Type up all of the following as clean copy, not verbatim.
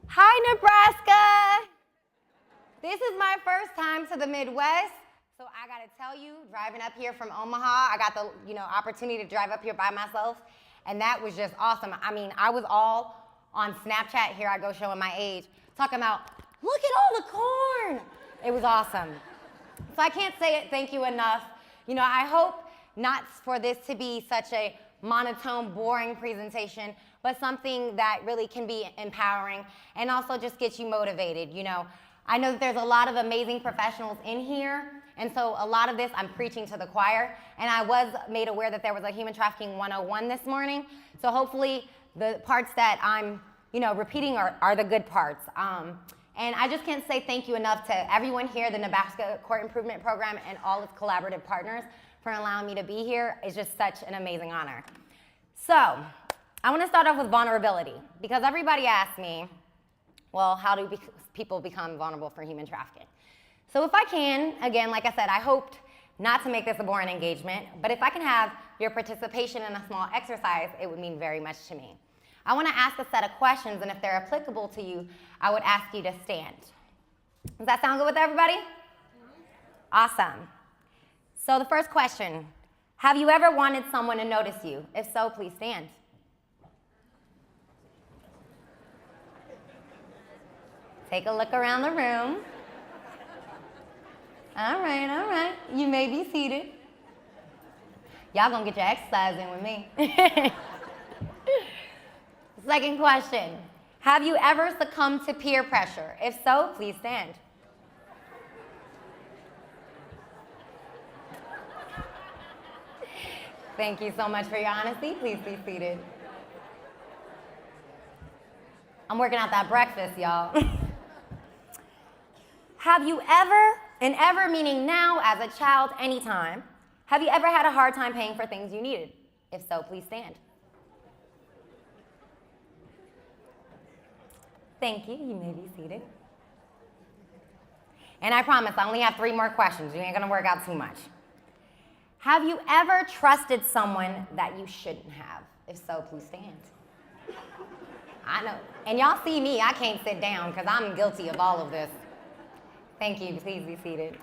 Hi, Nebraska. This is my first time to the Midwest, so I gotta tell you, driving up here from Omaha, I got the opportunity to drive up here by myself, and that was just awesome. I mean, I was all on Snapchat, here I go showing my age, talking about, look at all the corn. It was awesome. So I can't say it thank you enough. I hope not for this to be such a monotone, boring presentation, but something that really can be empowering and also just gets you motivated. I know that there's a lot of amazing professionals in here, and so a lot of this I'm preaching to the choir, and I was made aware that there was a Human Trafficking 101 this morning, so hopefully the parts that I'm repeating are the good parts. And I just can't say thank you enough to everyone here, the Nebraska Court Improvement Program and all its collaborative partners for allowing me to be here. It's just such an amazing honor. So, I want to start off with vulnerability, because everybody asks me, well, how do people become vulnerable for human trafficking? So if I can, again, like I said, I hoped not to make this a boring engagement, but if I can have your participation in a small exercise, it would mean very much to me. I want to ask a set of questions, and if they're applicable to you, I would ask you to stand. Does that sound good with everybody? Awesome. So the first question, have you ever wanted someone to notice you? If so, please stand. Take a look around the room. All right. You may be seated. Y'all gonna get your exercise in with me. Second question, have you ever succumbed to peer pressure? If so, please stand. Thank you so much for your honesty. Please be seated. I'm working out that breakfast, y'all. Have you ever, and ever meaning now, as a child, anytime, have you ever had a hard time paying for things you needed? If so, please stand. Thank you. You may be seated. And I promise, I only have 3 more questions. You ain't gonna work out too much. Have you ever trusted someone that you shouldn't have? If so, please stand. I know. And y'all see me, I can't sit down because I'm guilty of all of this. Thank you. Please be seated.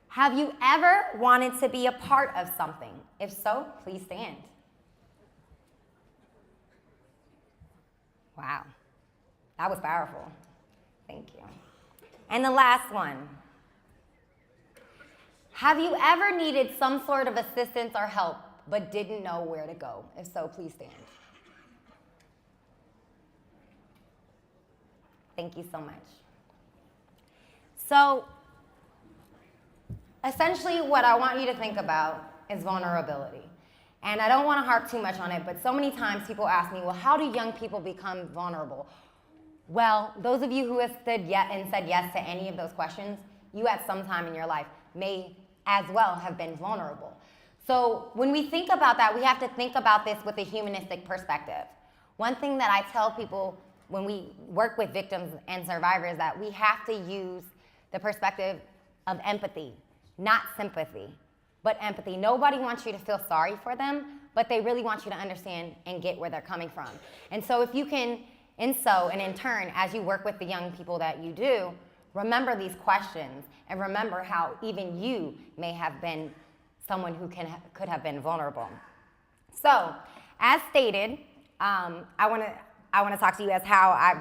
Have you ever wanted to be a part of something? If so, please stand. Wow. That was powerful. Thank you. And the last one. Have you ever needed some sort of assistance or help but didn't know where to go? If so, please stand. Thank you so much. So, essentially what I want you to think about is vulnerability. And I don't want to harp too much on it, but so many times people ask me, well, how do young people become vulnerable? Well, those of you who have said yes to any of those questions, you at some time in your life may as well have been vulnerable. So when we think about that, we have to think about this with a humanistic perspective. One thing that I tell people when we work with victims and survivors is that we have to use the perspective of empathy, not sympathy, but empathy. Nobody wants you to feel sorry for them, but they really want you to understand and get where they're coming from. And so if you can, and in turn, as you work with the young people that you do, remember these questions and remember how even you may have been someone who could have been vulnerable. So, as stated, I want to talk to you as how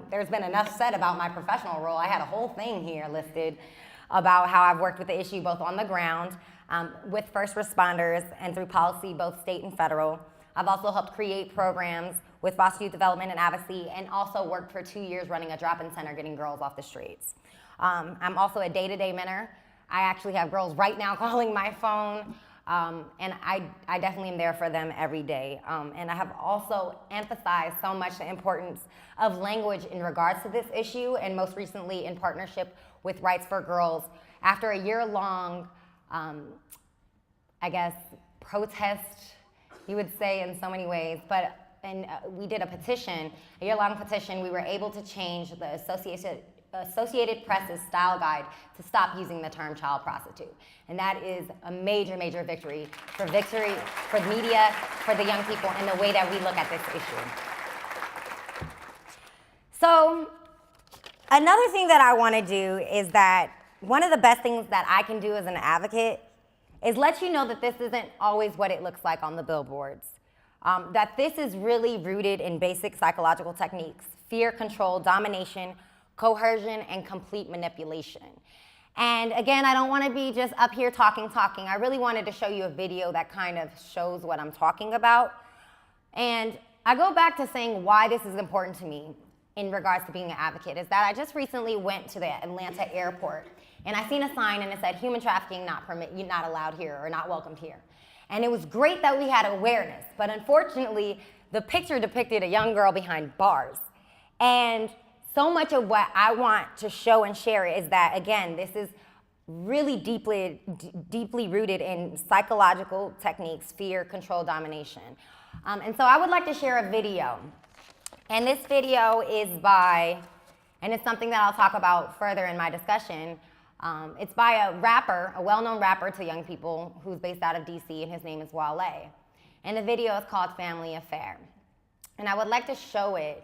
there's been enough said about my professional role. I had a whole thing here listed about how I've worked with the issue both on the ground, with first responders, and through policy, both state and federal. I've also helped create programs with foster youth development and advocacy, and also worked for 2 years running a drop-in center getting girls off the streets. I'm also a day-to-day mentor. I actually have girls right now calling my phone, and I definitely am there for them every day. And I have also emphasized so much the importance of language in regards to this issue, and most recently in partnership with Rights for Girls. After a year-long, protest, you would say in so many ways, we did a petition, a year-long petition. We were able to change the Associated Press's style guide to stop using the term child prostitute. And that is a major, major victory for media, for the young people, and the way that we look at this issue. So another thing that I want to do is that one of the best things that I can do as an advocate is let you know that this isn't always what it looks like on the billboards. That this is really rooted in basic psychological techniques: fear, control, domination, coercion, and complete manipulation. And again, I don't want to be just up here talking. I really wanted to show you a video that kind of shows what I'm talking about. And I go back to saying why this is important to me in regards to being an advocate, is that I just recently went to the Atlanta airport and I seen a sign and it said human trafficking not allowed here or not welcomed here. And it was great that we had awareness, but unfortunately the picture depicted a young girl behind bars. And so much of what I want to show and share is that, again, this is really deeply rooted in psychological techniques: fear, control, domination. And so I would like to share a video. And this video is by, and it's something that I'll talk about further in my discussion, it's by a rapper, a well-known rapper to young people who's based out of DC, and his name is Wale. And the video is called Family Affair. And I would like to show it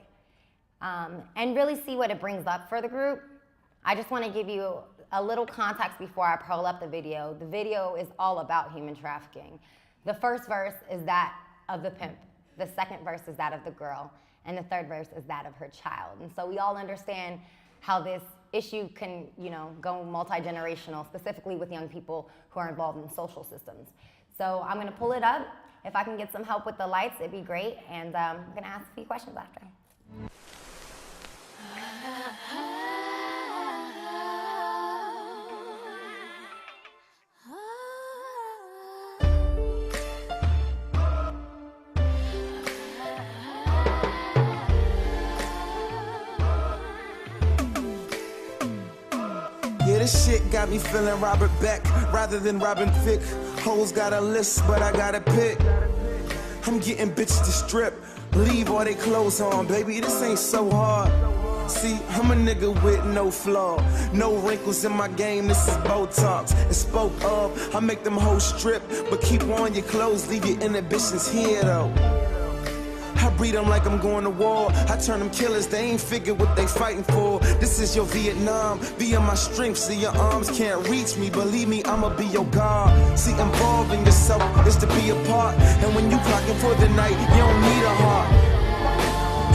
and really see what it brings up for the group. I just want to give you a little context before I pull up the video. The video is all about human trafficking. The first verse is that of the pimp. The second verse is that of the girl. And the third verse is that of her child. And so we all understand how this issue can, go multi-generational, specifically with young people who are involved in social systems. So I'm gonna pull it up. If I can get some help with the lights, it'd be great. And I'm gonna ask a few questions after. Yeah, this shit got me feeling Robert Beck rather than Robin Thicke. Hoes got a list, but I gotta pick. I'm getting bitches to strip, leave all they clothes on. Baby, this ain't so hard. See, I'm a nigga with no flaw, no wrinkles in my game, this is Botox. It's spoke of, I make them hoes strip, but keep on your clothes, leave your inhibitions here though. I breed them like I'm going to war. I turn them killers, they ain't figure what they fighting for. This is your Vietnam, via my strength, so your arms can't reach me. Believe me, I'ma be your God. See, involving yourself is to be a part. And when you clocking for the night, you don't need a heart.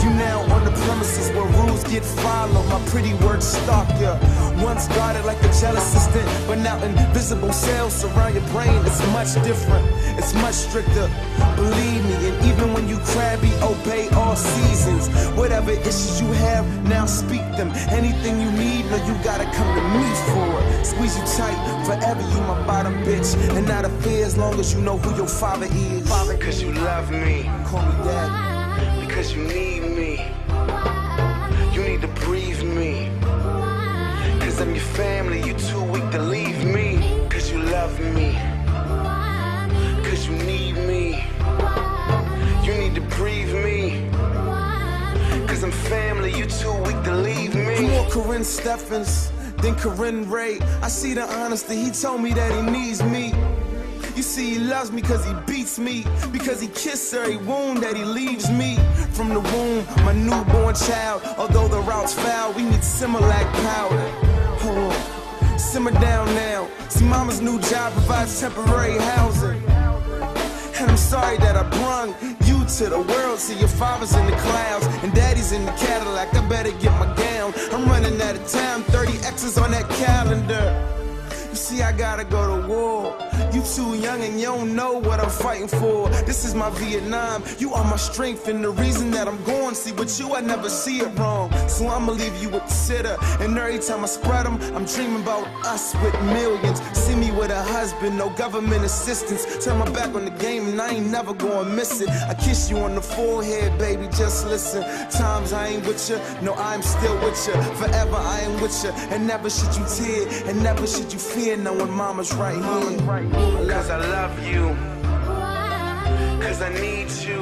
You now on the premises where rules get followed. My pretty words stalk ya. Once guarded like a jail assistant, but now invisible cells surround your brain. It's much different, it's much stricter. Believe me, and even when you crabby, obey all seasons. Whatever issues you have, now speak them. Anything you need, no, you gotta come to me for it. Squeeze you tight, forever you my bottom bitch. And not a fear as long as you know who your father is. Father, cause you love me. Call me daddy. Because you need me. You need to breathe me. Cause I'm your family, you too weak to leave me. Cause you love me. Cause you need me. You need to breathe me. Cause I'm family, you too weak to leave me. You more Corinne Steffens than Corinne Ray. I see the honesty, he told me that he needs me. You see, he loves me cause he beats me, because he kissed every wound that he leaves me. From the womb, my newborn child, although the route's foul, we need Similac powder. Hold on, simmer down now. See, mama's new job provides temporary housing. And I'm sorry that I brung you to the world. See, your father's in the clouds and daddy's in the Cadillac. I better get my gown, I'm running out of time. 30 X's on that calendar. You see, I gotta go to war. You too young and you don't know what I'm fighting for. This is my Vietnam, you are my strength and the reason that I'm going. See, with you I never see it wrong, so I'ma leave you with the sitter. And every time I spread them, I'm dreaming about us with millions. See me with a husband, no government assistance. Turn my back on the game and I ain't never gonna miss it. I kiss you on the forehead, baby, just listen. Times I ain't with you, no, I'm still with you. Forever I am with you, and never should you tear, and never should you fear knowing mama's right here. Cause I love you, cause I need you.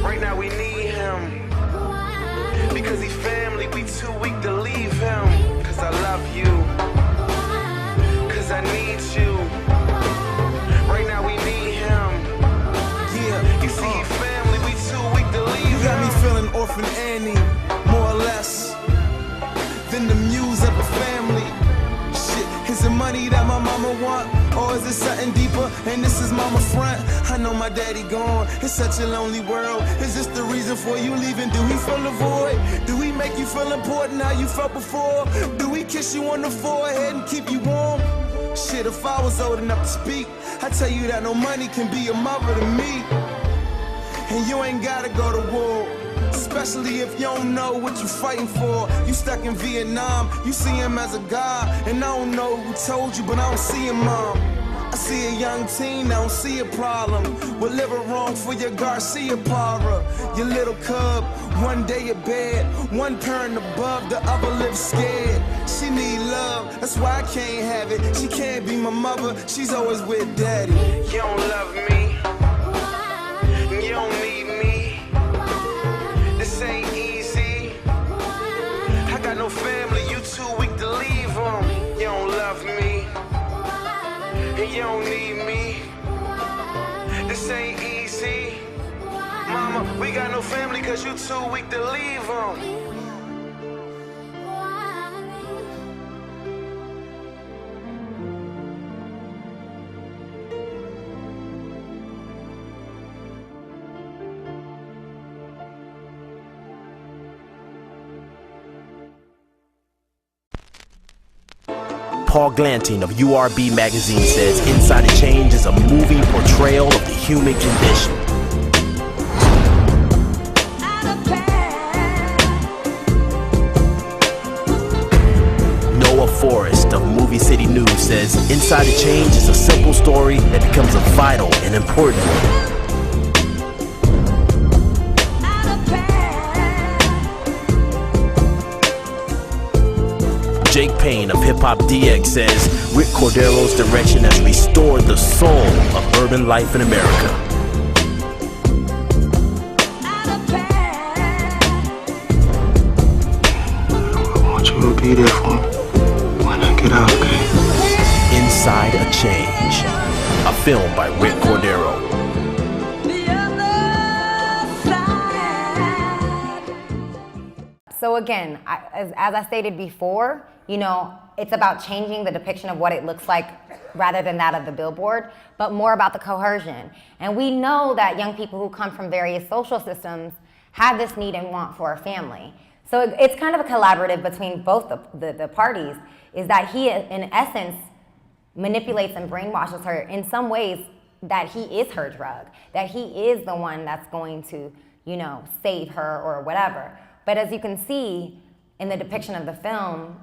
Right now we need him, because he family, we too weak to leave him. Cause I love you, cause I need you. Right now we need him. Yeah, you see, he family, we too weak to leave him. You got me feeling Orphan Annie. my mama want? Or is it something deeper, and this is mama front? I know my daddy gone, it's such a lonely world. Is this the reason for you leaving? Do he fill the void? Do he make you feel important how you felt before? Do he kiss you on the forehead and keep you warm? Shit, if I was old enough to speak, I tell you that no money can be a mother to me. And you ain't gotta go to war, especially if you don't know what you're fighting for. You stuck in Vietnam, you see him as a god, and I don't know who told you, but I don't see him, mom. I see a young teen, I don't see a problem with living wrong for your Garcia Parra. Your little cub, one day a bed, one parent above, the other lives scared. She need love, that's why I can't have it. She can't be my mother, she's always with daddy. You don't love me, you don't need me. This ain't easy. I got no family, you too weak to leave them. You don't love me, and you don't need me. This ain't easy. Mama, we got no family cause you too weak to leave them. Paul Glanting of URB magazine says Inside a Change is a moving portrayal of the human condition. Noah Forrest of Movie City News says Inside a Change is a simple story that becomes a vital and important one. Jake Payne of Hip Hop DX says Rick Cordero's direction has restored the soul of urban life in America. I want you to be there for me when I get out, okay? Inside a Change, a film by Rick Cordero. So again, as I stated before, you know, it's about changing the depiction of what it looks like rather than that of the billboard, but more about the coercion. And we know that young people who come from various social systems have this need and want for a family. So it's kind of a collaborative between both the parties, is that he, in essence, manipulates and brainwashes her in some ways that he is her drug, that he is the one that's going to, you know, save her or whatever. But as you can see in the depiction of the film,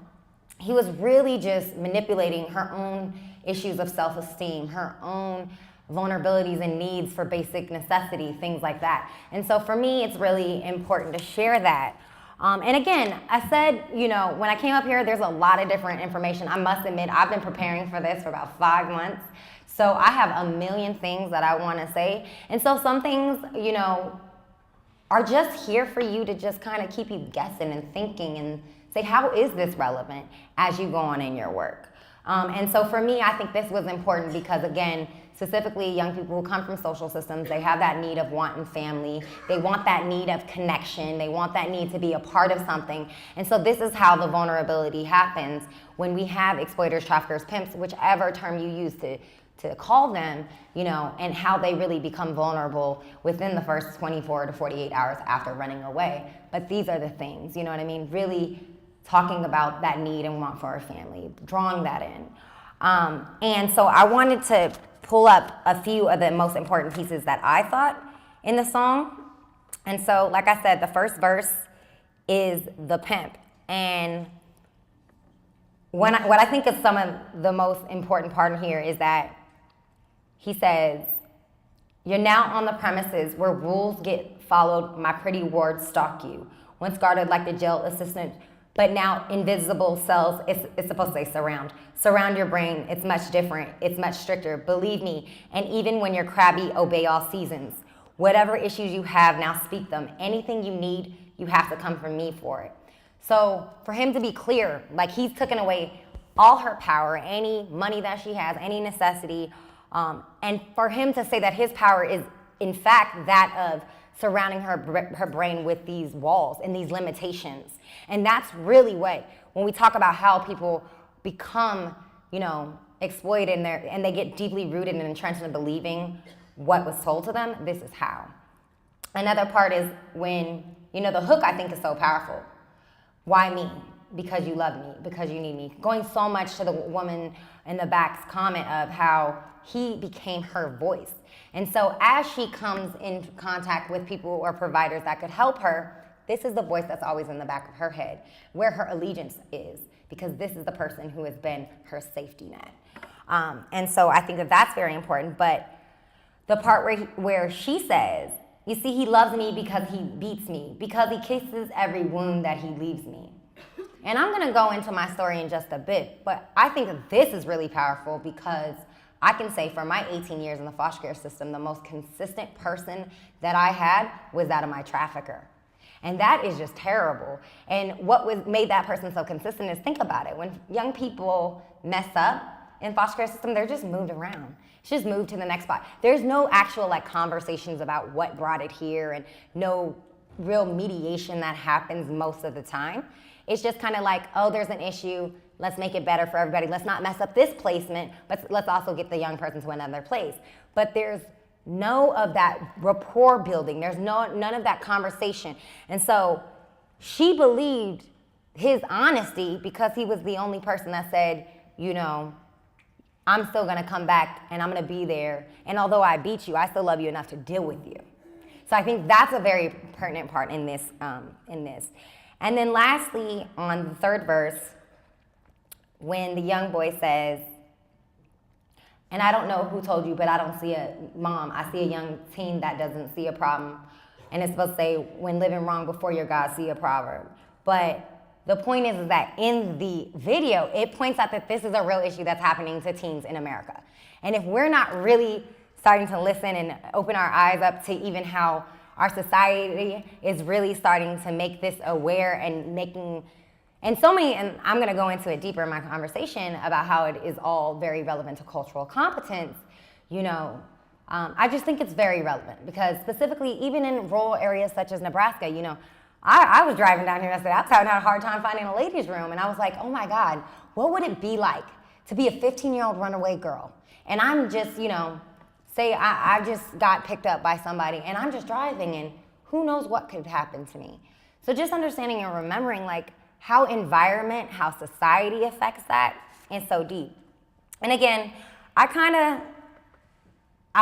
he was really just manipulating her own issues of self-esteem, her own vulnerabilities and needs for basic necessity, things like that. And so for me, it's really important to share that. And again, I said, you know, when I came up here, there's a lot of different information. I must admit, I've been preparing for this for about 5 months. So I have a million things that I want to say. And so some things, you know, are just here for you to just kind of keep you guessing and thinking and say, how is this relevant as you go on in your work? And so for me, I think this was important because, again, specifically young people who come from social systems, they have that need of wanting family. They want that need of connection. They want that need to be a part of something. And so this is how the vulnerability happens when we have exploiters, traffickers, pimps, whichever term you use to call them, you know, and how they really become vulnerable within the first 24 to 48 hours after running away. But these are the things, you know what I mean? Really talking about that need and want for our family, drawing that in. And so I wanted to pull up a few of the most important pieces that I thought in the song. And so, like I said, the first verse is the pimp. And what I think is some of the most important part here is that he says, "You're now on the premises where rules get followed, my pretty wards stalk you. Once guarded like the jail assistant, but now invisible cells," it's supposed to say surround your brain. It's much different, it's much stricter, believe me. And even when you're crabby, obey all seasons. Whatever issues you have, now speak them. Anything you need, you have to come from me for it. So for him to be clear, like he's taken away all her power, any money that she has, any necessity, and for him to say that his power is in fact that of surrounding her brain with these walls and these limitations. And that's really what, when we talk about how people become, you know, exploited and they get deeply rooted and entrenched in believing what was told to them, this is how. Another part is when, the hook I think is so powerful. Why me? Because you love me, because you need me. Going so much to the woman in the back's comment of how he became her voice. And so as she comes in contact with people or providers that could help her, this is the voice that's always in the back of her head, where her allegiance is, because this is the person who has been her safety net. And so I think that that's very important. But the part where she says, you see, he loves me because he beats me, because he kisses every wound that he leaves me. And I'm gonna go into my story in just a bit, but I think that this is really powerful because I can say for my 18 years in the foster care system, the most consistent person that I had was that of my trafficker. And that is just terrible. And what made that person so consistent is, think about it. When young people mess up in foster care system, they're just moved around. It's just moved to the next spot. There's no actual conversations about what brought it here, and no real mediation that happens most of the time. It's just kind of oh, there's an issue, let's make it better for everybody. Let's not mess up this placement, but let's also get the young person to another place. But there's no of that rapport building. There's none of that conversation. And so she believed his honesty because he was the only person that said, I'm still gonna come back and I'm gonna be there. And although I beat you, I still love you enough to deal with you. So I think that's a very pertinent part in this. And then lastly, on the third verse, when the young boy says, and I don't know who told you, but I don't see I see a young teen that doesn't see a problem. And it's supposed to say, when living wrong before your God, see a proverb. But the point is that in the video, it points out that this is a real issue that's happening to teens in America. And if we're not really starting to listen and open our eyes up to even how our society is really starting to make this aware and and I'm gonna go into it deeper in my conversation about how it is all very relevant to cultural competence, I just think it's very relevant because specifically even in rural areas such as Nebraska, I was driving down here yesterday, I was having a hard time finding a ladies' room, and I was like, oh my God, what would it be like to be a 15-year-old runaway girl? And I'm just, say I just got picked up by somebody and I'm just driving and who knows what could happen to me. So just understanding and remembering how environment, how society affects that is so deep. And again, I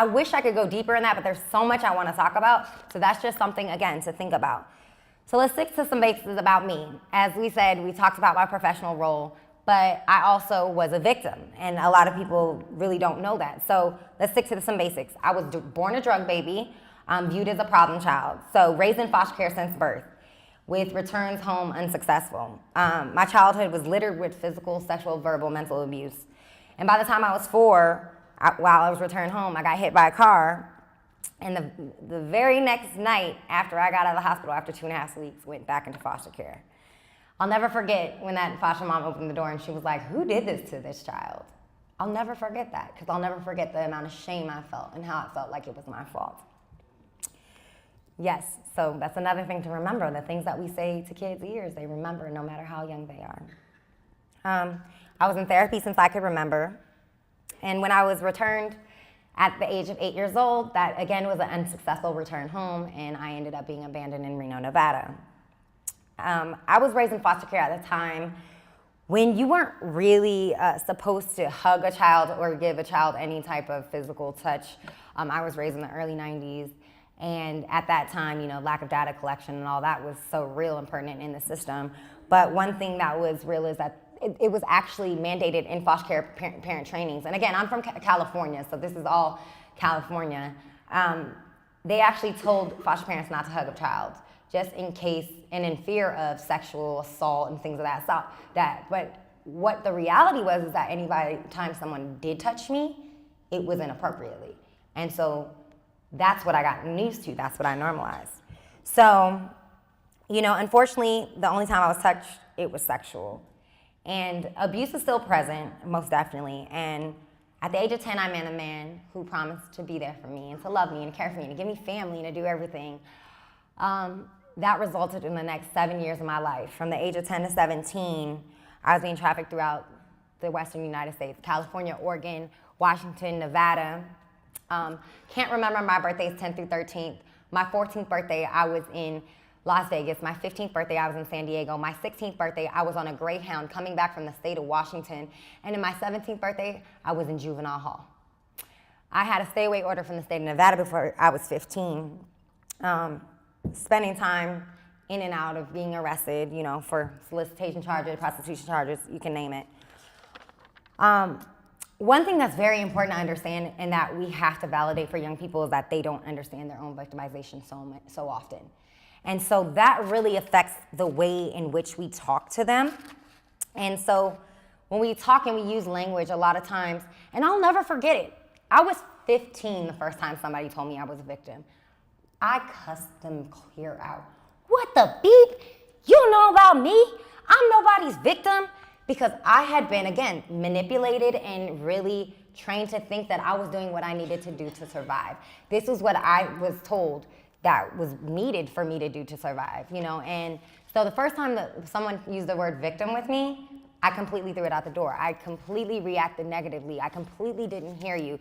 wish I could go deeper in that, but there's so much I want to talk about. So that's just something, again, to think about. So let's stick to some basics about me. As we said, we talked about my professional role, but I also was a victim, and a lot of people really don't know that. So let's stick to some basics. I was born a drug baby, viewed as a problem child. So raised in foster care since birth, with returns home unsuccessful. My childhood was littered with physical, sexual, verbal, mental abuse. And by the time I was 4, while I was returned home, I got hit by a car. And the very next night after I got out of the hospital, after 2.5 weeks, went back into foster care. I'll never forget when that foster mom opened the door and she was like, who did this to this child? I'll never forget that, because I'll never forget the amount of shame I felt and how it felt like it was my fault. Yes, so that's another thing to remember. The things that we say to kids' ears, they remember no matter how young they are. I was in therapy since I could remember. And when I was returned at the age of 8 years old, that again was an unsuccessful return home, and I ended up being abandoned in Reno, Nevada. I was raised in foster care at a time when you weren't really supposed to hug a child or give a child any type of physical touch. I was raised in the early 90s. And at that time, lack of data collection and all that was so real and pertinent in the system. But one thing that was real is that it was actually mandated in foster care parent trainings. And again, I'm from California, so this is all California. They actually told foster parents not to hug a child, just in case and in fear of sexual assault and things of that. But what the reality was is that time someone did touch me, it was inappropriately. And so that's what I got used to. That's what I normalized. So, unfortunately, the only time I was touched, it was sexual. And abuse is still present, most definitely. And at the age of 10, I met a man who promised to be there for me and to love me and care for me and to give me family and to do everything. That resulted in the next 7 years of my life. From the age of 10 to 17, I was being trafficked throughout the Western United States, California, Oregon, Washington, Nevada. Can't remember my birthdays 10th through 13th. My 14th birthday, I was in Las Vegas. My 15th birthday, I was in San Diego. My 16th birthday, I was on a Greyhound coming back from the state of Washington. And in my 17th birthday, I was in juvenile hall. I had a stay-away order from the state of Nevada before I was 15. Spending time in and out of being arrested, you know, for solicitation charges, prostitution charges, you can name it. One thing that's very important to understand and that we have to validate for young people is that they don't understand their own victimization so often. And so that really affects the way in which we talk to them. And so when we talk and we use language a lot of times, and I'll never forget it, I was 15 the first time somebody told me I was a victim. I cussed them clear out. What the beep? You know about me? I'm nobody's victim. Because I had been, again, manipulated and really trained to think that I was doing what I needed to do to survive. This was what I was told that was needed for me to do to survive, you know? And so the first time that someone used the word victim with me, I completely threw it out the door. I completely reacted negatively. I completely didn't hear you.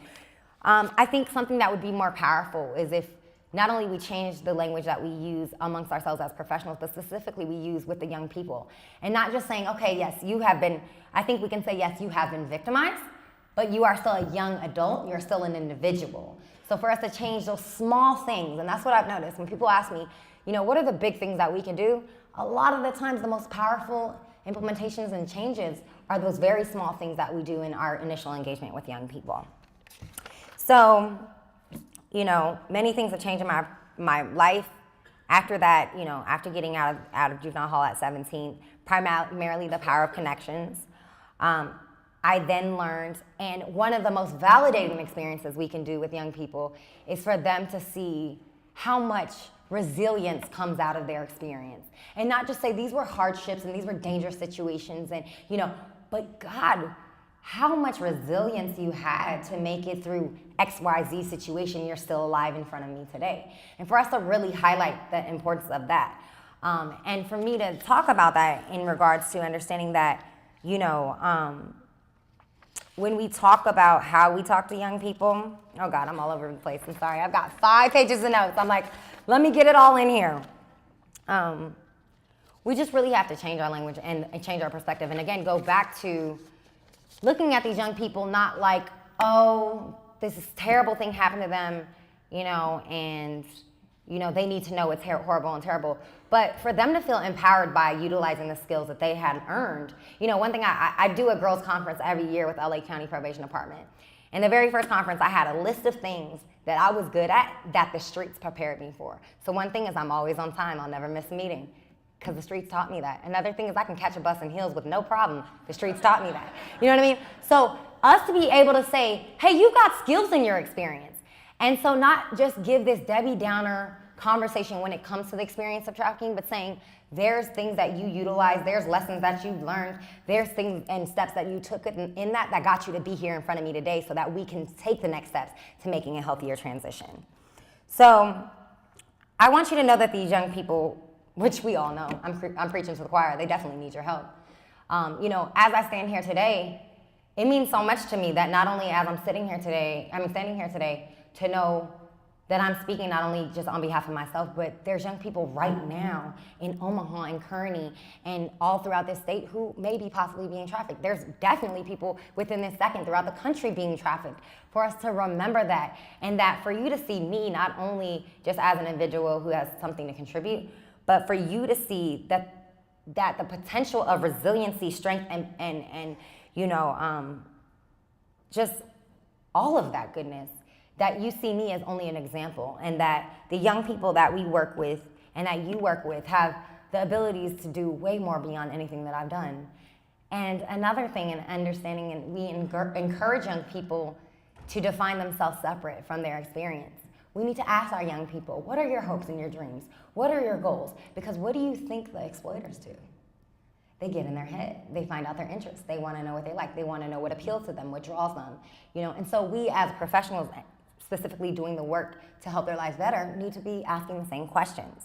I think something that would be more powerful is if not only we change the language that we use amongst ourselves as professionals, but specifically we use with the young people. And not just saying, okay, yes, you have been, I think we can say, yes, you have been victimized, but you are still a young adult, you're still an individual. So for us to change those small things, and that's what I've noticed, when people ask me, you know, what are the big things that we can do? A lot of the times the most powerful implementations and changes are those very small things that we do in our initial engagement with young people. So, you know, many things have changed in my life after that, you know, after getting out of juvenile hall at 17, primarily the power of connections. I then learned, and one of the most validating experiences we can do with young people is for them to see how much resilience comes out of their experience. And not just say these were hardships and these were dangerous situations and, you know, but God, how much resilience you had to make it through XYZ situation, you're still alive in front of me today. And for us to really highlight the importance of that. And for me to talk about that in regards to understanding that, you know, when we talk about how we talk to young people, oh God, I'm all over the place, I'm sorry. I've got 5 pages of notes. I'm like, let me get it all in here. We just really have to change our language and change our perspective. And again, go back to looking at these young people not like, oh, this is terrible thing happened to them, you know, and, you know, they need to know it's horrible and terrible. But for them to feel empowered by utilizing the skills that they had earned. You know, one thing, I do a girls' conference every year with LA County Probation Department. In the very first conference, I had a list of things that I was good at that the streets prepared me for. So one thing is I'm always on time. I'll never miss a meeting because the streets taught me that. Another thing is I can catch a bus in heels with no problem. The streets taught me that. You know what I mean? So us to be able to say, hey, you got skills in your experience. And so not just give this Debbie Downer conversation when it comes to the experience of trafficking, but saying there's things that you utilize, there's lessons that you've learned, there's things and steps that you took in that got you to be here in front of me today so that we can take the next steps to making a healthier transition. So I want you to know that these young people, which we all know, I'm preaching to the choir, they definitely need your help. You know, as I stand here today, it means so much to me that not only as I'm standing here today to know that I'm speaking not only just on behalf of myself, but there's young people right now in Omaha and Kearney and all throughout this state who may be possibly being trafficked. There's definitely people within this second throughout the country being trafficked. For us to remember that, and that for you to see me not only just as an individual who has something to contribute, but for you to see that the potential of resiliency, strength, and you know, just all of that goodness, that you see me as only an example, and that the young people that we work with and that you work with have the abilities to do way more beyond anything that I've done. And another thing in understanding, and we encourage young people to define themselves separate from their experience. We need to ask our young people, what are your hopes and your dreams? What are your goals? Because what do you think the exploiters do? They get in their head. They find out their interests. They want to know what they like. They want to know what appeals to them, what draws them. You know, and so we as professionals, specifically doing the work to help their lives better, need to be asking the same questions.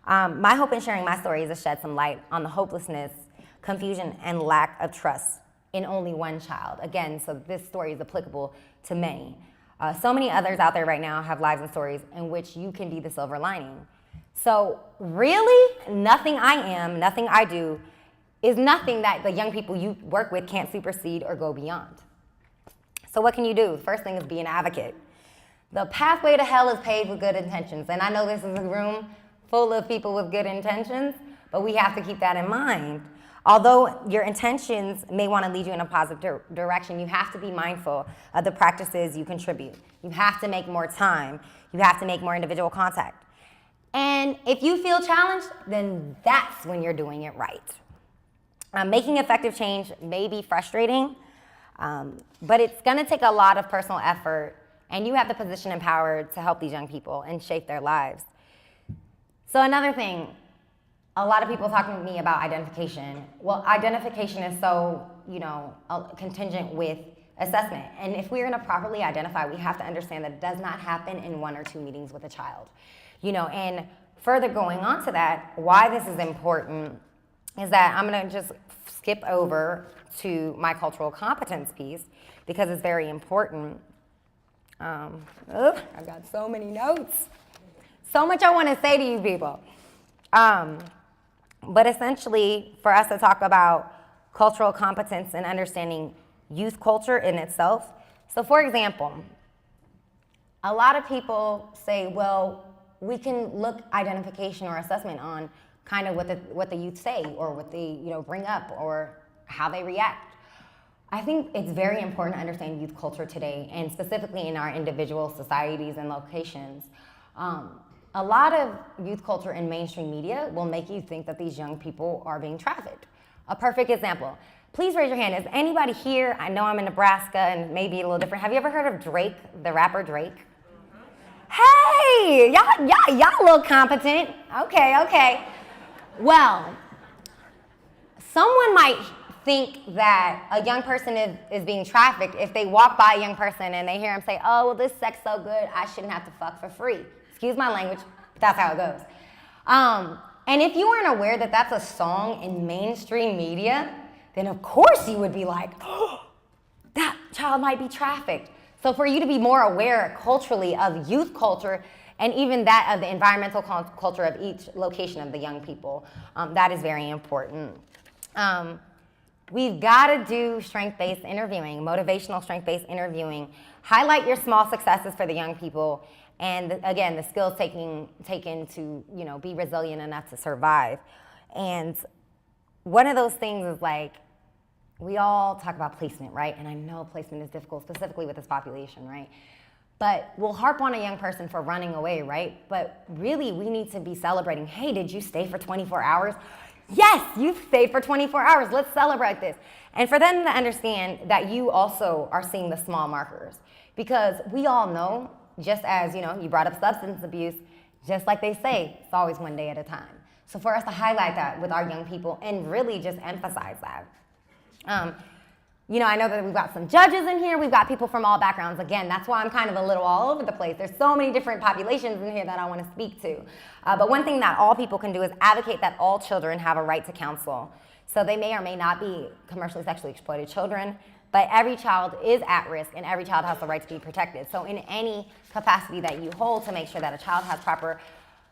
My hope in sharing my story is to shed some light on the hopelessness, confusion, and lack of trust in only one child. Again, so this story is applicable to many. So many others out there right now have lives and stories in which you can be the silver lining. So really, nothing I am, nothing I do, is nothing that the young people you work with can't supersede or go beyond. So what can you do? First thing is be an advocate. The pathway to hell is paved with good intentions. And I know this is a room full of people with good intentions, but we have to keep that in mind. Although your intentions may want to lead you in a positive direction, you have to be mindful of the practices you contribute. You have to make more time. You have to make more individual contact. And if you feel challenged, then that's when you're doing it right. Making effective change may be frustrating, but it's going to take a lot of personal effort, and you have the position and power to help these young people and shape their lives. So another thing, a lot of people talking to me about identification. Well, identification is so, contingent with assessment. And if we're going to properly identify, we have to understand that it does not happen in 1 or 2 meetings with a child. And further going on to that, why this is important is that I'm going to just skip over to my cultural competence piece because it's very important. I've got so many notes. So much I want to say to you people. But essentially, for us to talk about cultural competence and understanding youth culture in itself. So for example, a lot of people say, well, we can look identification or assessment on kind of what the youth say or what they bring up or how they react. I think it's very important to understand youth culture today, and specifically in our individual societies and locations. A lot of youth culture in mainstream media will make you think that these young people are being trafficked. A perfect example. Please raise your hand. Is anybody here? I know I'm in Nebraska and maybe a little different. Have you ever heard of Drake, the rapper Drake? Hey, y'all look competent. Okay. Well, someone might think that a young person is being trafficked if they walk by a young person and they hear him say, oh, well, this sex so good, I shouldn't have to fuck for free. Excuse my language, but that's how it goes. And if you weren't aware that that's a song in mainstream media, then of course you would be like, oh, that child might be trafficked. So for you to be more aware culturally of youth culture and even that of the environmental culture of each location of the young people, that is very important. We've got to do strength-based interviewing, motivational strength-based interviewing. Highlight your small successes for the young people, and again, the skills taken to be resilient enough to survive. And one of those things is like, we all talk about placement, right? And I know placement is difficult, specifically with this population, right? But we'll harp on a young person for running away, right? But really, we need to be celebrating, hey, did you stay for 24 hours? Yes, you stayed for 24 hours. Let's celebrate this. And for them to understand that you also are seeing the small markers. Because we all know, just as you brought up substance abuse, just like they say, it's always one day at a time. So for us to highlight that with our young people and really just emphasize that. I know that we've got some judges in here. We've got people from all backgrounds. Again, that's why I'm kind of a little all over the place. There's so many different populations in here that I want to speak to. But one thing that all people can do is advocate that all children have a right to counsel. So they may or may not be commercially sexually exploited children, but every child is at risk and every child has the right to be protected. So in any capacity that you hold to make sure that a child has proper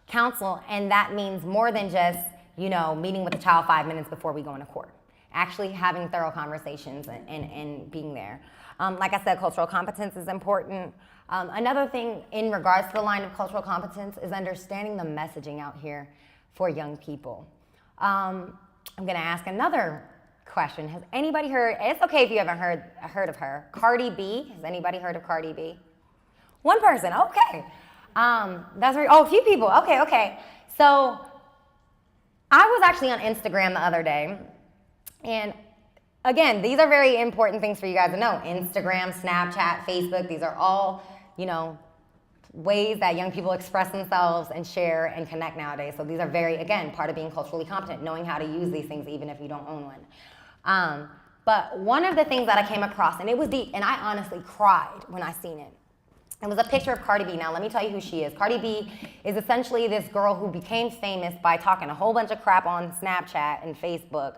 counsel, and that means more than just, meeting with the child 5 minutes before we go into court. Actually having thorough conversations and being there. Like I said, cultural competence is important. Another thing in regards to the line of cultural competence is understanding the messaging out here for young people. I'm gonna ask another question. Has anybody heard, it's okay if you haven't heard of her, Cardi B? Has anybody heard of Cardi B? One person, okay. A few people, okay. So I was actually on Instagram the other day. And again, these are very important things for you guys to know. Instagram, Snapchat, Facebook, these are all, ways that young people express themselves and share and connect nowadays. So these are very, again, part of being culturally competent, knowing how to use these things even if you don't own one. But one of the things that I came across, and it was deep, and I honestly cried when I seen it. It was a picture of Cardi B. Now, let me tell you who she is. Cardi B is essentially this girl who became famous by talking a whole bunch of crap on Snapchat and Facebook.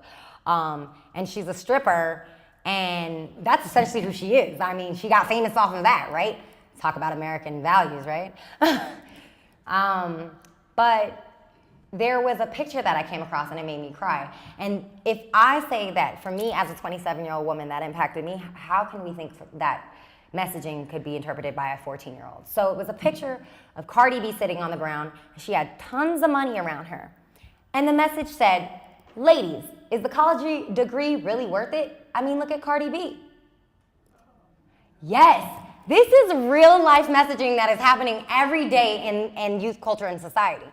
And she's a stripper, And that's essentially who she is. I mean, she got famous off of that, right? Talk about American values, right? But there was a picture that I came across and it made me cry. And if I say that for me as a 27-year-old woman that impacted me, how can we think that messaging could be interpreted by a 14-year-old? So it was a picture of Cardi B sitting on the ground. She had tons of money around her. And the message said, ladies, is the college degree really worth it? I mean, look at Cardi B. Yes, this is real life messaging that is happening every day in youth culture and society.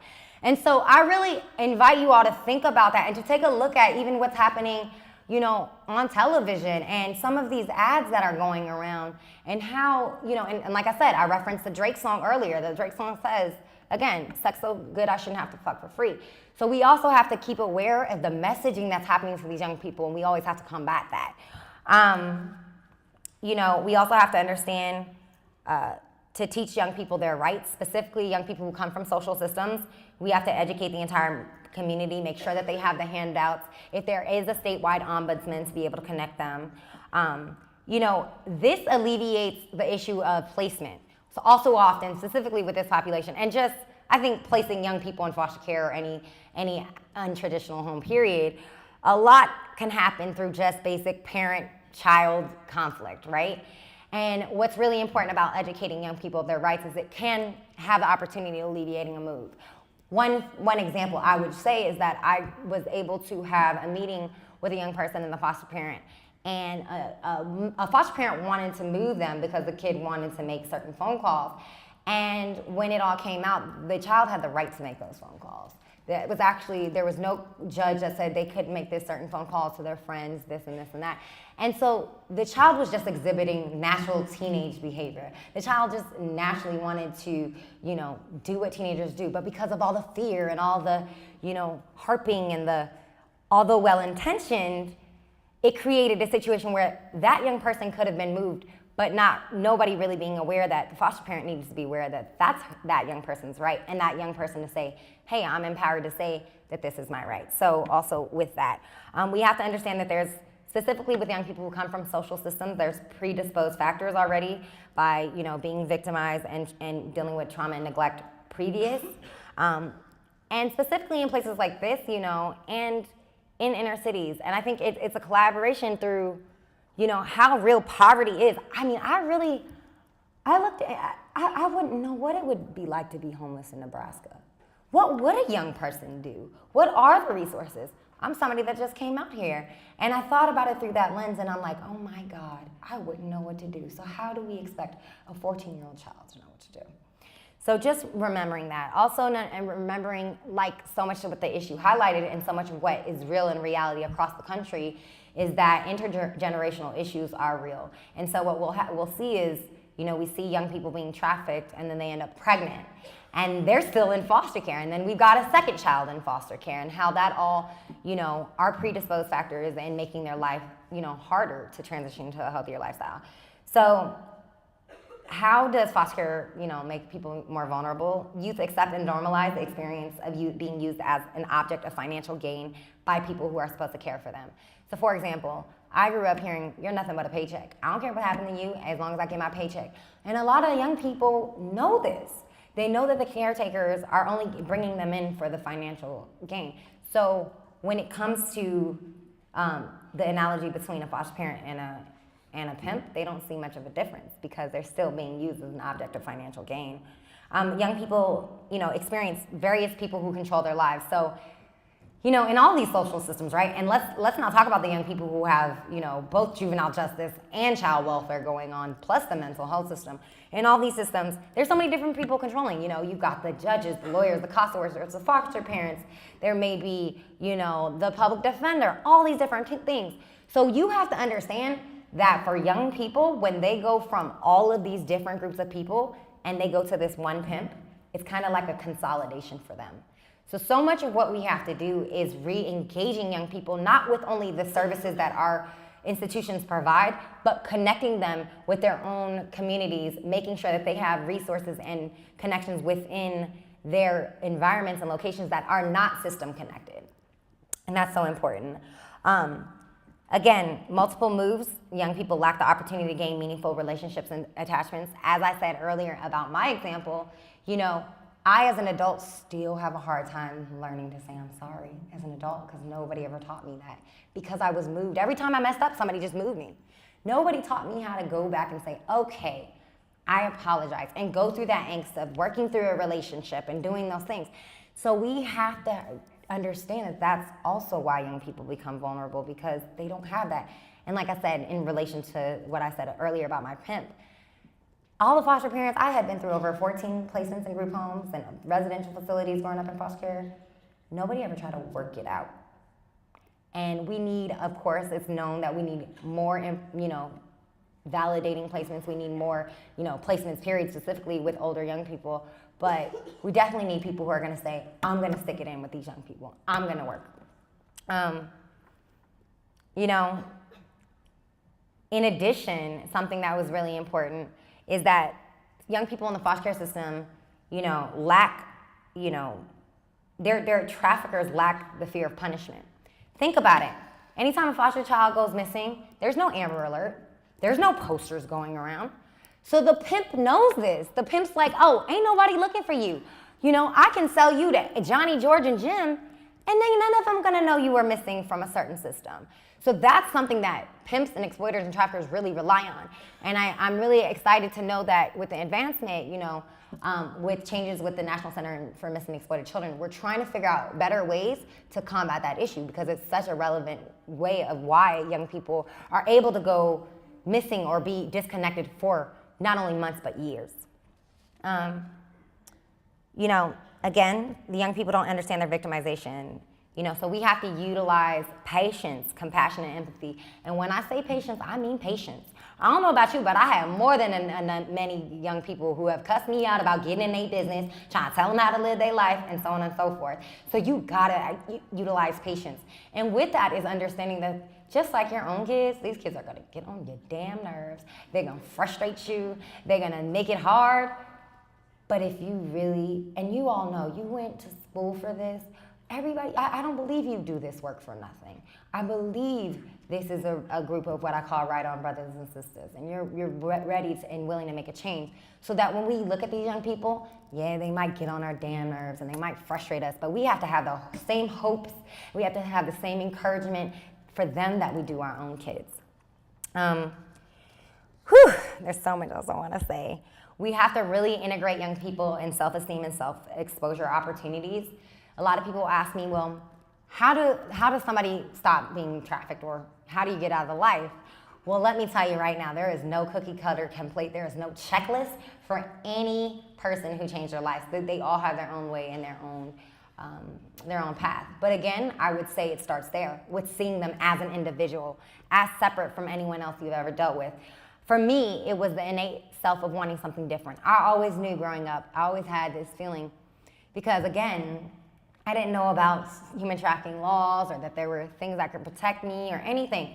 And so I really invite you all to think about that and to take a look at even what's happening, you know, on television and some of these ads that are going around and how, you know, and like I said, I referenced the Drake song earlier. The Drake song says, again, sex so good I shouldn't have to fuck for free. So we also have to keep aware of the messaging that's happening to these young people, and we always have to combat that. You know, we also have to understand to teach young people their rights, specifically young people who come from social systems. We have to educate the entire community, make sure that they have the handouts. If there is a statewide ombudsman, to be able to connect them. You know, this alleviates the issue of placement. So also often, specifically with this population, and just, I think placing young people in foster care or any untraditional home period, a lot can happen through just basic parent-child conflict, right? And what's really important about educating young people of their rights is it can have the opportunity of alleviating a move. One example I would say is that I was able to have a meeting with a young person and the foster parent, and a foster parent wanted to move them because the kid wanted to make certain phone calls. And when it all came out, the child had the right to make those phone calls. There was no judge that said they couldn't make this certain phone call to their friends, this and this and that. And so the child was just exhibiting natural teenage behavior. The child just naturally wanted to, you know, do what teenagers do. But because of all the fear and all the, you know, harping and although well-intentioned, it created a situation where that young person could have been moved, but nobody really being aware that the foster parent needs to be aware that that's that young person's right, and that young person to say, hey, I'm empowered to say that this is my right. So also with that, we have to understand that there's, specifically with young people who come from social systems, there's predisposed factors already by, you know, being victimized and dealing with trauma and neglect previous. And specifically in places like this, you know, and in inner cities. And I think it's a collaboration through, you know, how real poverty is. I mean, I wouldn't know what it would be like to be homeless in Nebraska. What would a young person do? What are the resources? I'm somebody that just came out here, and I thought about it through that lens, and I'm like, oh my God, I wouldn't know what to do. So how do we expect a 14-year-old child to know what to do? So just remembering that. Also, and remembering, like so much of what the issue highlighted and so much of what is real in reality across the country is that intergenerational issues are real. And so what we'll see is, you know, we see young people being trafficked and then they end up pregnant. And they're still in foster care. And then we've got a second child in foster care, and how that all, you know, are predisposed factors in making their life, you know, harder to transition to a healthier lifestyle. So how does foster care, you know, make people more vulnerable? Youth accept and normalize the experience of youth being used as an object of financial gain by people who are supposed to care for them. So for example, I grew up hearing, you're nothing but a paycheck. I don't care what happened to you as long as I get my paycheck. And a lot of young people know this. They know that the caretakers are only bringing them in for the financial gain. So when it comes to the analogy between a foster parent and a pimp, they don't see much of a difference because they're still being used as an object of financial gain. Young people, you know, experience various people who control their lives. So, you know, in all these social systems, right? And let's not talk about the young people who have, you know, both juvenile justice and child welfare going on, plus the mental health system. In all these systems, there's so many different people controlling. You know, you've got the judges, the lawyers, the cost workers, the foster parents. There may be, you know, the public defender, all these different things. So you have to understand that for young people, when they go from all of these different groups of people and they go to this one pimp, it's kind of like a consolidation for them. So much of what we have to do is re-engaging young people, not with only the services that our institutions provide, but connecting them with their own communities, making sure that they have resources and connections within their environments and locations that are not system connected. And that's so important. Again, multiple moves, young people lack the opportunity to gain meaningful relationships and attachments. As I said earlier about my example, you know, I as an adult still have a hard time learning to say I'm sorry as an adult because nobody ever taught me that. Because I was moved. Every time I messed up, somebody just moved me. Nobody taught me how to go back and say, okay, I apologize, and go through that angst of working through a relationship and doing those things. So we have to understand that that's also why young people become vulnerable, because they don't have that. And like I said, in relation to what I said earlier about my pimp, all the foster parents, I had been through over 14 placements in group homes and residential facilities growing up in foster care. Nobody ever tried to work it out. And we need, of course, it's known that we need more, you know, validating placements. We need more, you know, placements, period, specifically with older young people. But we definitely need people who are going to say, I'm going to stick it in with these young people. I'm going to work. You know, in addition, something that was really important is that young people in the foster care system, you know, lack, you know, their traffickers lack the fear of punishment. Think about it. Anytime a foster child goes missing, there's no Amber Alert. There's no posters going around. So the pimp knows this. The pimp's like, oh, ain't nobody looking for you. You know, I can sell you to Johnny, George, and Jim, and then none of them gonna know you were missing from a certain system. So that's something that pimps and exploiters and traffickers really rely on. And I'm really excited to know that with the advancement, you know, with changes with the National Center for Missing and Exploited Children, we're trying to figure out better ways to combat that issue, because it's such a relevant way of why young people are able to go missing or be disconnected for not only months but years. You know, again, the young people don't understand their victimization. You know, so we have to utilize patience, compassion, and empathy. And when I say patience, I mean patience. I don't know about you, but I have more than many young people who have cussed me out about getting in their business, trying to tell them how to live their life, and so on and so forth. So you gotta utilize patience. And with that is understanding that just like your own kids, these kids are gonna get on your damn nerves. They're gonna frustrate you. They're gonna make it hard. But if you really, and you all know, you went to school for this, everybody, I don't believe you do this work for nothing. I believe this is a group of what I call right-on brothers and sisters, and you're ready and willing to make a change, so that when we look at these young people, yeah, they might get on our damn nerves and they might frustrate us, but we have to have the same hopes, we have to have the same encouragement for them that we do our own kids. There's so much else I want to say. We have to really integrate young people in self-esteem and self-exposure opportunities. A lot of people ask me, well, how does somebody stop being trafficked, or how do you get out of the life? Well, let me tell you right now, there is no cookie cutter template. There is no checklist for any person who changed their life. They all have their own way and their own path. But again, I would say it starts there, with seeing them as an individual, as separate from anyone else you've ever dealt with. For me, it was the innate self of wanting something different. I always knew growing up, I always had this feeling, because again, I didn't know about human trafficking laws or that there were things that could protect me or anything.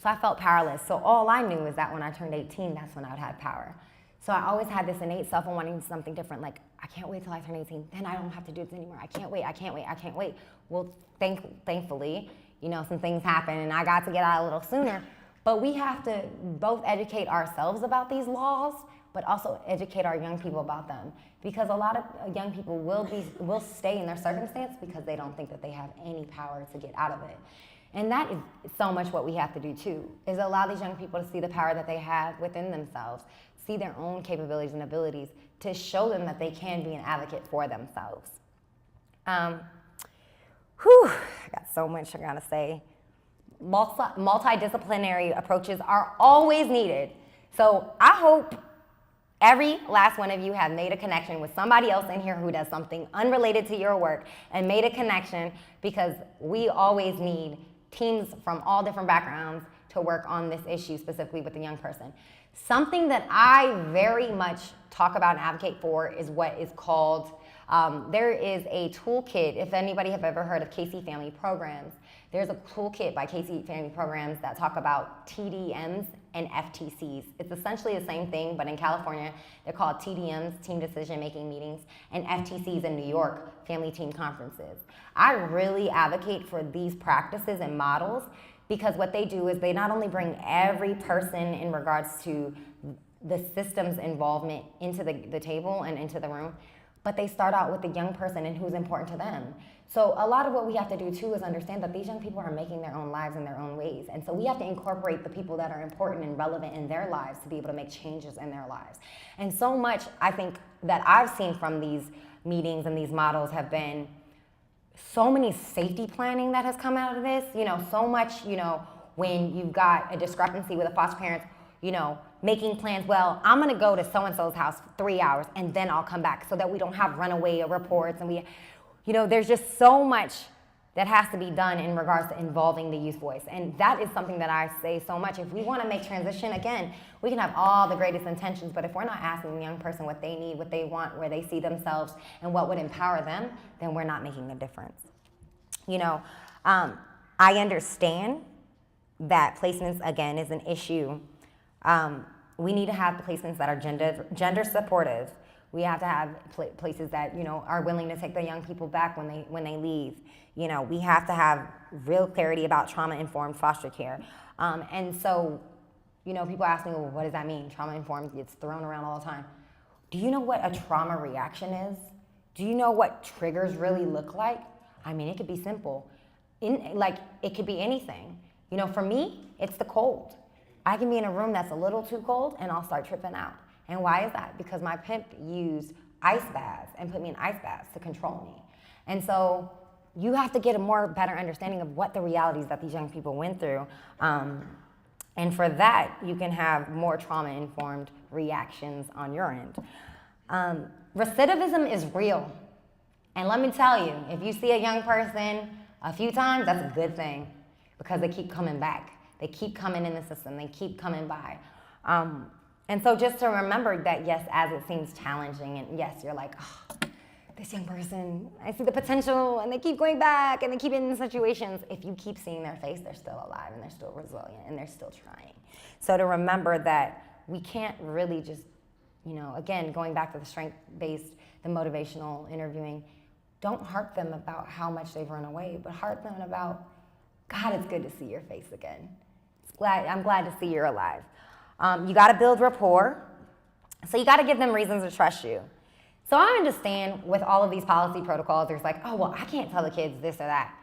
So I felt powerless. So all I knew is that when I turned 18, that's when I would have power. So I always had this innate self of wanting something different. Like, I can't wait till I turn 18. Then I don't have to do this anymore. I can't wait, I can't wait, I can't wait. Well, thankfully, you know, some things happened and I got to get out a little sooner. But we have to both educate ourselves about these laws, but also educate our young people about them. Because a lot of young people will stay in their circumstance because they don't think that they have any power to get out of it. And that is so much what we have to do too, is allow these young people to see the power that they have within themselves, see their own capabilities and abilities, to show them that they can be an advocate for themselves. I got so much I'm gonna say. Multidisciplinary approaches are always needed. So I hope every last one of you have made a connection with somebody else in here who does something unrelated to your work, and made a connection, because we always need teams from all different backgrounds to work on this issue, specifically with the young person. Something that I very much talk about and advocate for is what is called, there is a toolkit, if anybody have ever heard of Casey Family Programs. There's a toolkit by Casey Family Programs that talk about TDMs and FTCs. It's essentially the same thing, but in California, they're called TDMs, Team Decision Making Meetings, and FTCs in New York, Family Team Conferences. I really advocate for these practices and models because what they do is they not only bring every person in regards to the system's involvement into the table and into the room, but they start out with the young person and who's important to them. So a lot of what we have to do too is understand that these young people are making their own lives in their own ways. And so we have to incorporate the people that are important and relevant in their lives to be able to make changes in their lives. And so much, I think, that I've seen from these meetings and these models have been so many safety planning that has come out of this. So much, when you've got a discrepancy with a foster parent, making plans, well, I'm gonna go to so-and-so's house for 3 hours and then I'll come back so that we don't have runaway reports. And there's just so much that has to be done in regards to involving the youth voice. And that is something that I say so much. If we wanna make transition, again, we can have all the greatest intentions, but if we're not asking the young person what they need, what they want, where they see themselves, and what would empower them, then we're not making a difference. I understand that placements, again, is an issue. We need to have placements that are gender supportive. We have to have places that are willing to take the young people back when they leave. We have to have real clarity about trauma-informed foster care. And so, people ask me, well, what does that mean? Trauma-informed gets thrown around all the time. Do you know what a trauma reaction is? Do you know what triggers really look like? I mean, it could be simple. It could be anything. For me, it's the cold. I can be in a room that's a little too cold and I'll start tripping out. And why is that? Because my pimp used ice baths and put me in ice baths to control me. And so you have to get a better understanding of what the realities that these young people went through. And for that, you can have more trauma-informed reactions on your end. Recidivism is real. And let me tell you, if you see a young person a few times, that's a good thing because they keep coming back. They keep coming in the system. They keep coming by. And so just to remember that, yes, as it seems challenging, and yes, you're like, oh, this young person, I see the potential, and they keep going back, and they keep in situations. If you keep seeing their face, they're still alive, and they're still resilient, and they're still trying. So to remember that we can't really just, again, going back to the strength-based, the motivational interviewing, don't harp them about how much they've run away, but harp them about, God, it's good to see your face again. I'm glad to see you're alive. You got to build rapport. So you got to give them reasons to trust you. So I understand with all of these policy protocols, there's like, oh, well, I can't tell the kids this or that.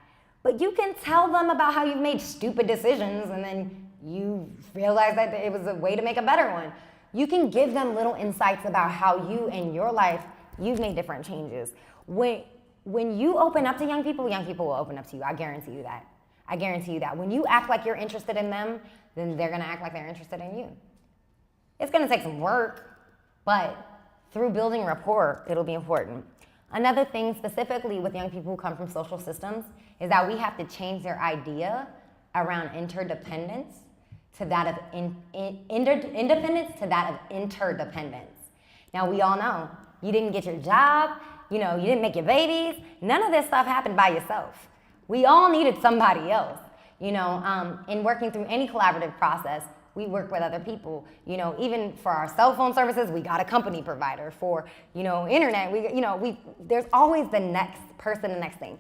But you can tell them about how you've made stupid decisions and then you realize that it was a way to make a better one. You can give them little insights about how you in your life, you've made different changes. When you open up to young people will open up to you. I guarantee you that. I guarantee you that. When you act like you're interested in them, then they're gonna act like they're interested in you. It's gonna take some work, but through building rapport, it'll be important. Another thing specifically with young people who come from social systems is that we have to change their idea around interdependence to that of independence to that of interdependence. Now we all know, you didn't get your job, you didn't make your babies, none of this stuff happened by yourself. We all needed somebody else. In working through any collaborative process, we work with other people. Even for our cell phone services, we got a company provider. For, internet, there's always the next person, the next thing.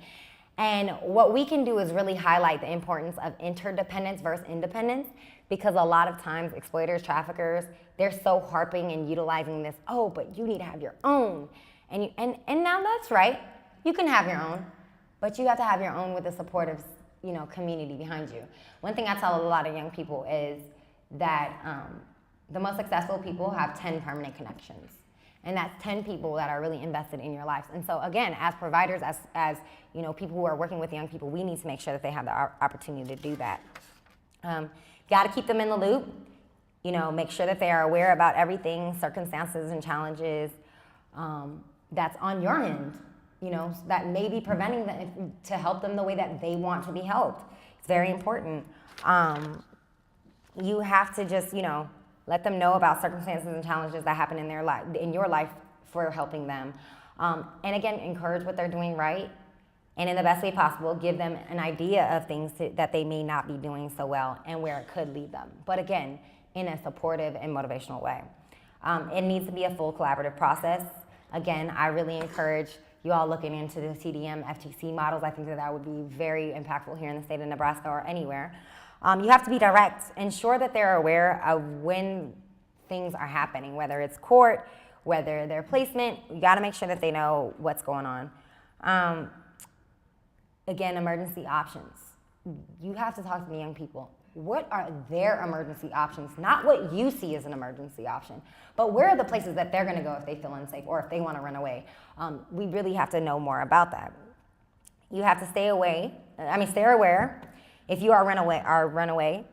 And what we can do is really highlight the importance of interdependence versus independence, because a lot of times exploiters, traffickers, they're so harping and utilizing this, oh, but you need to have your own. And now that's right, you can have your own, but you have to have your own with a supportive, community behind you. One thing I tell a lot of young people is that the most successful people have 10 permanent connections. And that's 10 people that are really invested in your life. And so again, as providers, as people who are working with young people, we need to make sure that they have the opportunity to do that. Got to keep them in the loop. Make sure that they are aware about everything, circumstances and challenges that's on your end, that may be preventing them to help them the way that they want to be helped. It's very important. You have to just, let them know about circumstances and challenges that happen in your life for helping them. And again, encourage what they're doing right. And in the best way possible, give them an idea of things that they may not be doing so well and where it could lead them. But again, in a supportive and motivational way. It needs to be a full collaborative process. Again, I really encourage you all looking into the CDM, FTC models. I think that would be very impactful here in the state of Nebraska or anywhere. You have to be direct. Ensure that they're aware of when things are happening, whether it's court, whether their placement. You got to make sure that they know what's going on. Again, emergency options. You have to talk to the young people. What are their emergency options? Not what you see as an emergency option, but where are the places that they're going to go if they feel unsafe or if they want to run away? We really have to know more about that. You have to stay aware. If you are runaway,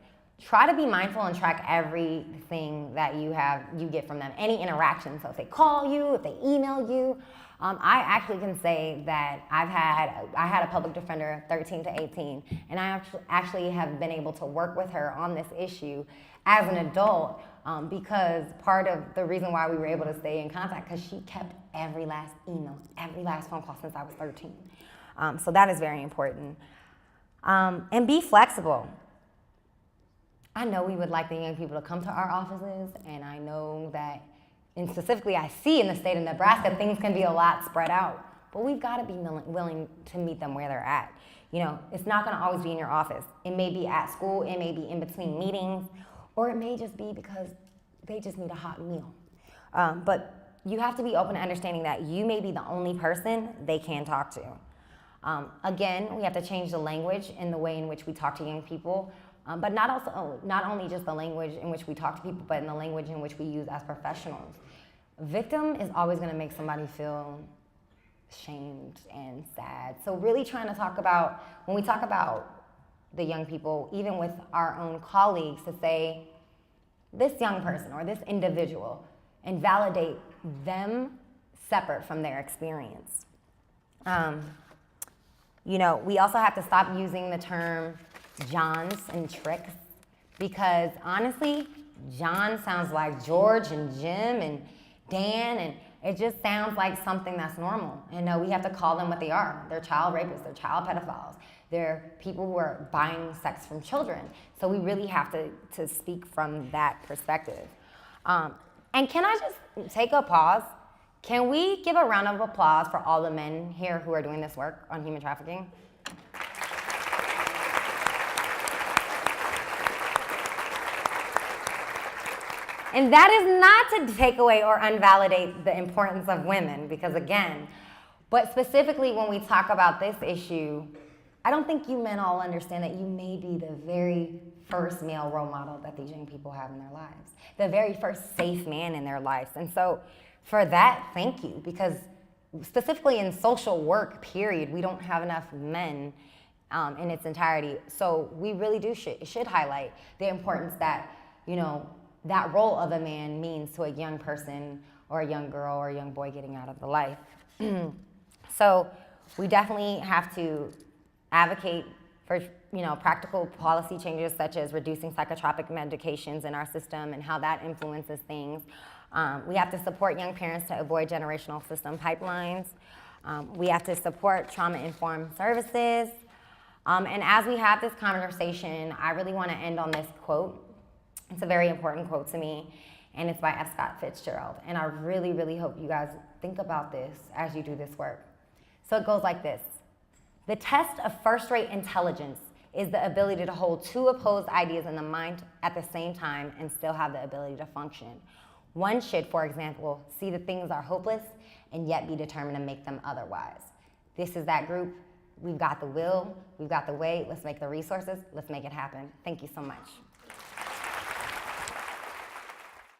try to be mindful and track everything that you get from them, any interaction. So if they call you, if they email you. I actually can say that I had a public defender, 13 to 18, and I actually have been able to work with her on this issue as an adult because part of the reason why we were able to stay in contact, because she kept every last email, every last phone call since I was 13. So that is very important. And be flexible. I know we would like the young people to come to our offices, and I know that, and specifically I see in the state of Nebraska, things can be a lot spread out, but we've got to be willing to meet them where they're at. You know, it's not going to always be in your office. It may be at school, it may be in between meetings, or it may just be because they just need a hot meal. But you have to be open to understanding that you may be the only person they can talk to. Again, we have to change the language in the way in which we talk to young people, but not only just the language in which we talk to people, but in the language in which we use as professionals. Victim is always going to make somebody feel shamed and sad. So really trying to talk about, when we talk about the young people, even with our own colleagues, to say, this young person or this individual, and validate them separate from their experience. You know, we also have to stop using the term Johns and tricks, because honestly, John sounds like George and Jim and Dan, and it just sounds like something that's normal. And no, we have to call them what they are. They're child rapists, they're child pedophiles, they're people who are buying sex from children. So we really have to speak from that perspective. And can I just take a pause? Can we give a round of applause for all the men here who are doing this work on human trafficking? And that is not to take away or invalidate the importance of women, because again, but specifically when we talk about this issue, I don't think you men all understand that you may be the very first male role model that these young people have in their lives, the very first safe man in their lives. And so for that, thank you, because specifically in social work, period, we don't have enough men in its entirety. So we really should highlight the importance that, you know, that role of a man means to a young person or a young girl or a young boy getting out of the life. So we definitely have to advocate for, you know, practical policy changes such as reducing psychotropic medications in our system and how that influences things. We have to support young parents to avoid generational system pipelines. We have to support trauma-informed services. And as we have this conversation, I really want to end on this quote. It's a very important quote to me, and it's by F. Scott Fitzgerald. And I really, really hope you guys think about this as you do this work. So it goes like this. The test of first-rate intelligence is the ability to hold two opposed ideas in the mind at the same time and still have the ability to function. One should, for example, see that things are hopeless and yet be determined to make them otherwise. This is that group. We've got the will, we've got the way, let's make the resources, let's make it happen. Thank you so much.